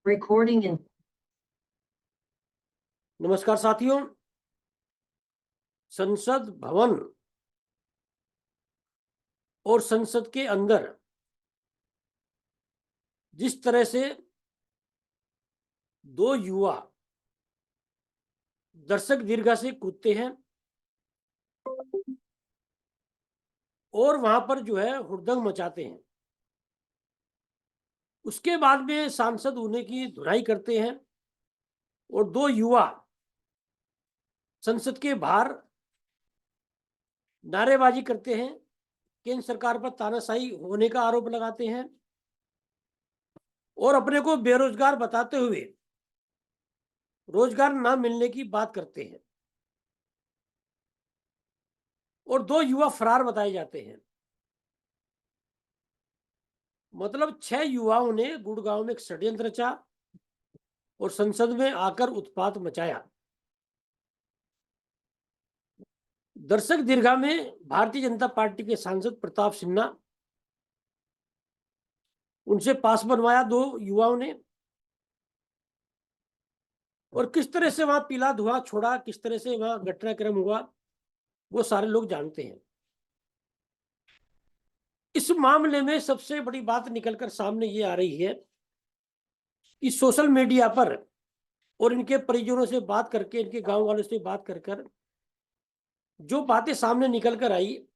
Recording in नमस्कार साथियों, संसद भवन और संसद के अंदर जिस तरह से दो युवा दर्शक दीर्घा से कूदते हैं और वहां पर जो है हुड़दंग मचाते हैं, उसके बाद में सांसद होने की धुनाई करते हैं और दो युवा संसद के बाहर नारेबाजी करते हैं, केंद्र सरकार पर तानाशाही होने का आरोप लगाते हैं और अपने को बेरोजगार बताते हुए रोजगार ना मिलने की बात करते हैं और दो युवा फरार बताए जाते हैं। मतलब 6 युवाओं ने गुड़गांव में एक षड्यंत्र रचा और संसद में आकर उत्पात मचाया। दर्शक दीर्घा में भारतीय जनता पार्टी के सांसद प्रताप सिन्हा, उनसे पास बनवाया दो युवाओं ने और किस तरह से वहां पीला धुआं छोड़ा, किस तरह से वहां घटनाक्रम हुआ, वो सारे लोग जानते हैं। इस मामले में सबसे बड़ी बात निकलकर सामने ये आ रही है कि सोशल मीडिया पर और इनके परिजनों से बात करके, इनके गांव वालों से बात कर जो बातें सामने निकल कर आई,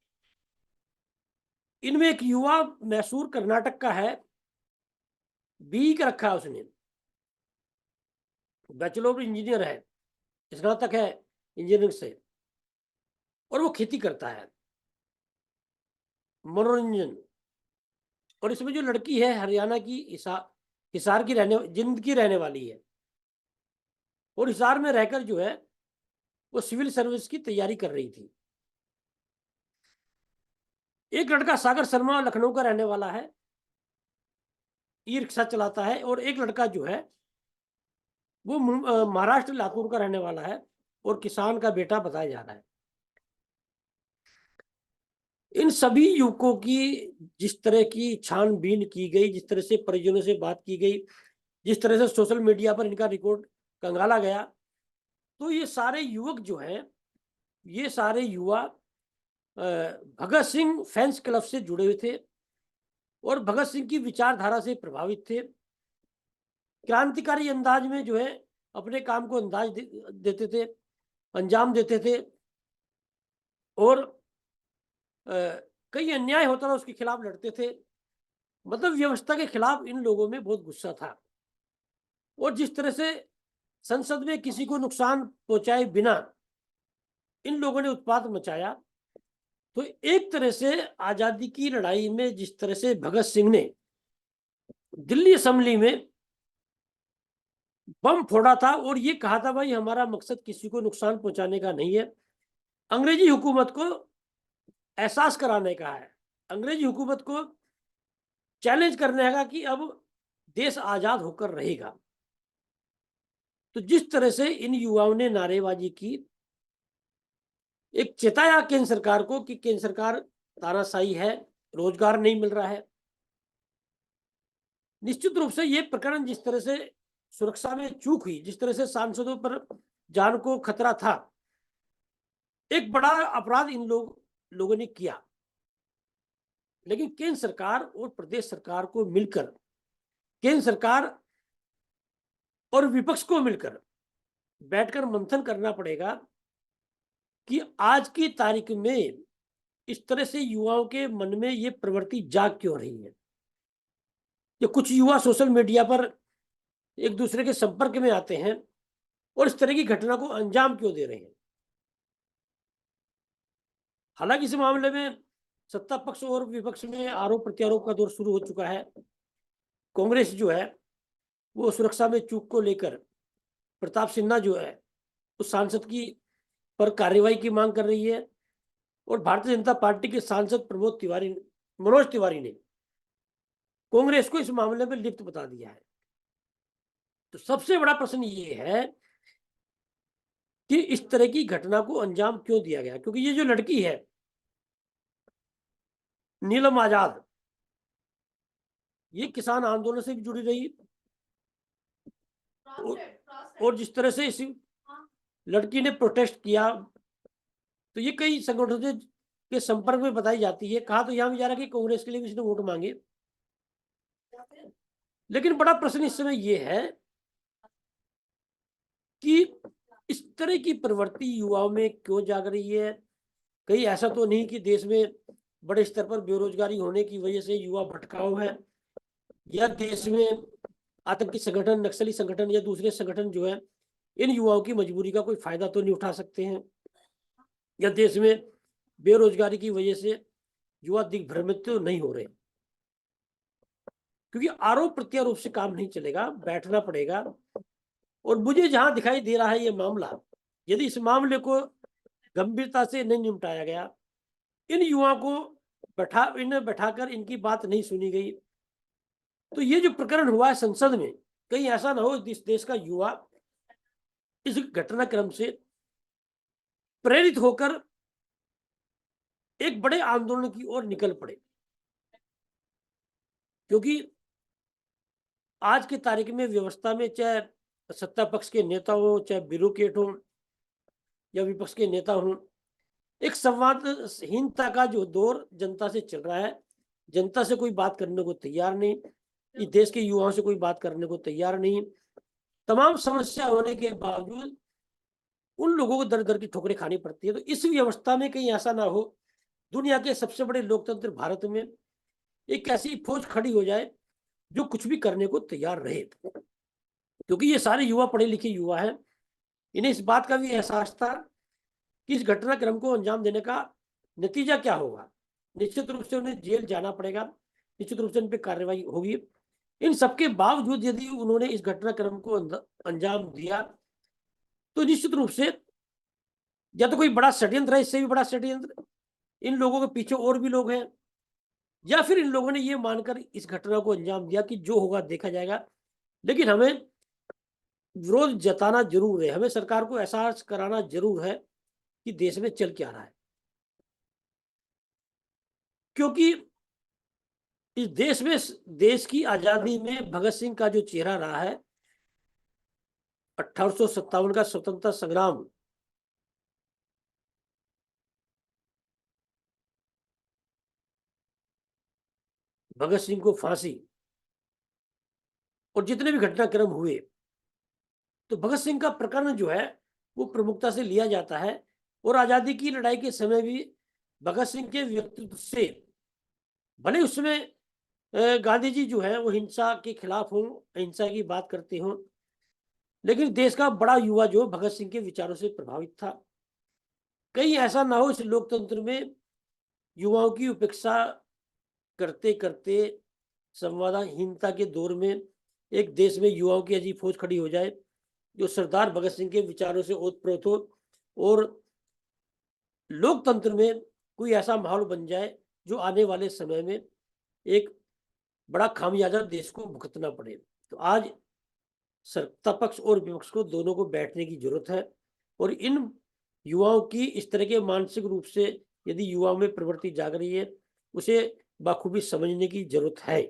इनमें एक युवा मैसूर कर्नाटक का है, बीई का रखा है उसने, बैचलर ऑफ इंजीनियर है, स्नातक है इंजीनियरिंग से, और वो खेती करता है, मनोरंजन। और इसमें जो लड़की है हरियाणा की, हिसार की जिंद की रहने वाली है और हिसार में रहकर जो है वो सिविल सर्विस की तैयारी कर रही थी। एक लड़का सागर शर्मा लखनऊ का रहने वाला है, ई रिक्शा चलाता है, और एक लड़का जो है वो महाराष्ट्र लातूर का रहने वाला है और किसान का बेटा बताया जा रहा है। इन सभी युवकों की जिस तरह की छानबीन की गई, जिस तरह से परिजनों से बात की गई, जिस तरह से सोशल मीडिया पर इनका रिकॉर्ड कंगाला गया, तो ये सारे युवक जो हैं, ये सारे युवा भगत सिंह फैंस क्लब से जुड़े हुए थे और भगत सिंह की विचारधारा से प्रभावित थे। क्रांतिकारी अंदाज में जो है अपने काम को देते थे, अंजाम देते थे और कई अन्याय होता था उसके खिलाफ लड़ते थे। मतलब व्यवस्था के खिलाफ इन लोगों में बहुत गुस्सा था और जिस तरह से संसद में किसी को नुकसान पहुंचाए बिना इन लोगों ने उत्पात मचाया, तो एक तरह से आजादी की लड़ाई में जिस तरह से भगत सिंह ने दिल्ली असेंबली में बम फोड़ा था और ये कहा था भाई हमारा मकसद किसी को नुकसान पहुंचाने का नहीं है, अंग्रेजी हुकूमत को एहसास कराने का है, अंग्रेजी हुकूमत को चैलेंज करने का कि अब देश आजाद होकर रहेगा। तो जिस तरह से इन युवाओं ने नारेबाजी की, एक चेताया केंद्र सरकार को कि केंद्र सरकार तानाशाही है, रोजगार नहीं मिल रहा है। निश्चित रूप से ये प्रकरण जिस तरह से सुरक्षा में चूक हुई, जिस तरह से सांसदों पर जान को खतरा था, एक बड़ा अपराध इन लोगों ने किया। लेकिन केंद्र सरकार और प्रदेश सरकार को मिलकर, केंद्र सरकार और विपक्ष को मिलकर बैठकर मंथन करना पड़ेगा कि आज की तारीख में इस तरह से युवाओं के मन में ये प्रवृत्ति जाग क्यों रही है। ये कुछ युवा सोशल मीडिया पर एक दूसरे के संपर्क में आते हैं और इस तरह की घटना को अंजाम क्यों दे रहे हैं। हालांकि इस मामले में सत्ता पक्ष और विपक्ष में आरोप प्रत्यारोप का दौर शुरू हो चुका है। कांग्रेस जो है वो सुरक्षा में चूक को लेकर प्रताप सिन्हा जो है उस सांसद की पर कार्रवाई की मांग कर रही है और भारतीय जनता पार्टी के सांसद मनोज तिवारी ने कांग्रेस को इस मामले में लिप्त बता दिया है। तो सबसे बड़ा प्रश्न ये है कि इस तरह की घटना को अंजाम क्यों दिया गया, क्योंकि ये जो लड़की है नीलम आजाद, ये किसान आंदोलन से भी जुड़ी रही और जिस तरह से इस लड़की ने प्रोटेस्ट किया, तो ये कई संगठनों के संपर्क में बताई जाती है। कहा तो यहाँ भी जा रहा है कि कांग्रेस के लिए भी इसने वोट मांगे। लेकिन बड़ा प्रश्न इस समय ये है कि इस तरह की प्रवृत्ति युवाओं में क्यों जाग रही है। कहीं ऐसा तो नहीं कि देश में बड़े स्तर पर बेरोजगारी होने की वजह से युवा भटकाव है, या देश में आतंकी संगठन, नक्सली संगठन या दूसरे संगठन जो है इन युवाओं की मजबूरी का कोई फायदा तो नहीं उठा सकते हैं, या देश में बेरोजगारी की वजह से युवा दिग्भ्रमित तो नहीं हो रहे। क्योंकि आरोप प्रत्यारोप से काम नहीं चलेगा, बैठना पड़ेगा। और मुझे जहां दिखाई दे रहा है ये मामला, यदि इस मामले को गंभीरता से नहीं निपटाया गया, इन युवाओं को इन्हें बैठाकर इनकी बात नहीं सुनी गई, तो ये जो प्रकरण हुआ है संसद में, कहीं ऐसा ना हो इस देश का युवा इस घटनाक्रम से प्रेरित होकर एक बड़े आंदोलन की ओर निकल पड़े। क्योंकि आज की तारीख में व्यवस्था में चाहे सत्ता पक्ष के नेता हो, चाहे ब्यूरोक्रेट हो या विपक्ष के नेता हो, एक संवादहीनता का जो दौर जनता से चल रहा है। जनता से कोई बात करने को तैयार नहीं, इस देश के युवाओं से कोई बात करने को तैयार नहीं। तमाम समस्या होने के बावजूद उन लोगों को दर दर की ठोकरें खानी पड़ती है। तो इस व्यवस्था में कहीं ऐसा ना हो दुनिया के सबसे बड़े लोकतंत्र भारत में एक ऐसी फौज खड़ी हो जाए जो कुछ भी करने को तैयार रहे। क्योंकि ये सारे युवा पढ़े लिखे युवा हैं, इन्हें इस बात का भी एहसास था कि इस घटनाक्रम को अंजाम देने का नतीजा क्या होगा। निश्चित रूप से उन्हें जेल जाना पड़ेगा, निश्चित रूप से उन पर कार्रवाई होगी। इन सबके बावजूद यदि उन्होंने इस घटनाक्रम को अंजाम दिया तो निश्चित रूप से या तो कोई बड़ा षड्यंत्र है, इससे भी बड़ा षड्यंत्र, इन लोगों के पीछे और भी लोग हैं, या फिर इन लोगों ने ये मानकर इस घटना को अंजाम दिया कि जो होगा देखा जाएगा। लेकिन हमें विरोध जताना जरूर है, हमें सरकार को एहसास कराना जरूर है कि देश में चल क्या रहा है। क्योंकि इस देश में, देश की आजादी में भगत सिंह का जो चेहरा रहा है, 1857 का स्वतंत्रता संग्राम, भगत सिंह को फांसी और जितने भी घटनाक्रम हुए, तो भगत सिंह का प्रकरण जो है वो प्रमुखता से लिया जाता है। और आजादी की लड़ाई के समय भी भगत सिंह के व्यक्तित्व से, भले उसमें गांधी जी जो है वो हिंसा के खिलाफ हों, अहिंसा की बात करते हों, लेकिन देश का बड़ा युवा जो भगत सिंह के विचारों से प्रभावित था। कहीं ऐसा ना हो इस लोकतंत्र में युवाओं की उपेक्षा करते करते संवादहीनता के दौर में एक देश में युवाओं की अजीब फौज खड़ी हो जाए जो सरदार भगत सिंह के विचारों से ओतप्रोत हो, और लोकतंत्र में कोई ऐसा माहौल बन जाए जो आने वाले समय में एक बड़ा खामियाजा देश को भुगतना पड़े। तो आज सत्ता पक्ष और विपक्ष को दोनों को बैठने की जरूरत है, और इन युवाओं की इस तरह के मानसिक रूप से यदि युवाओं में प्रवृत्ति जाग रही है, उसे बाखूबी समझने की जरूरत है।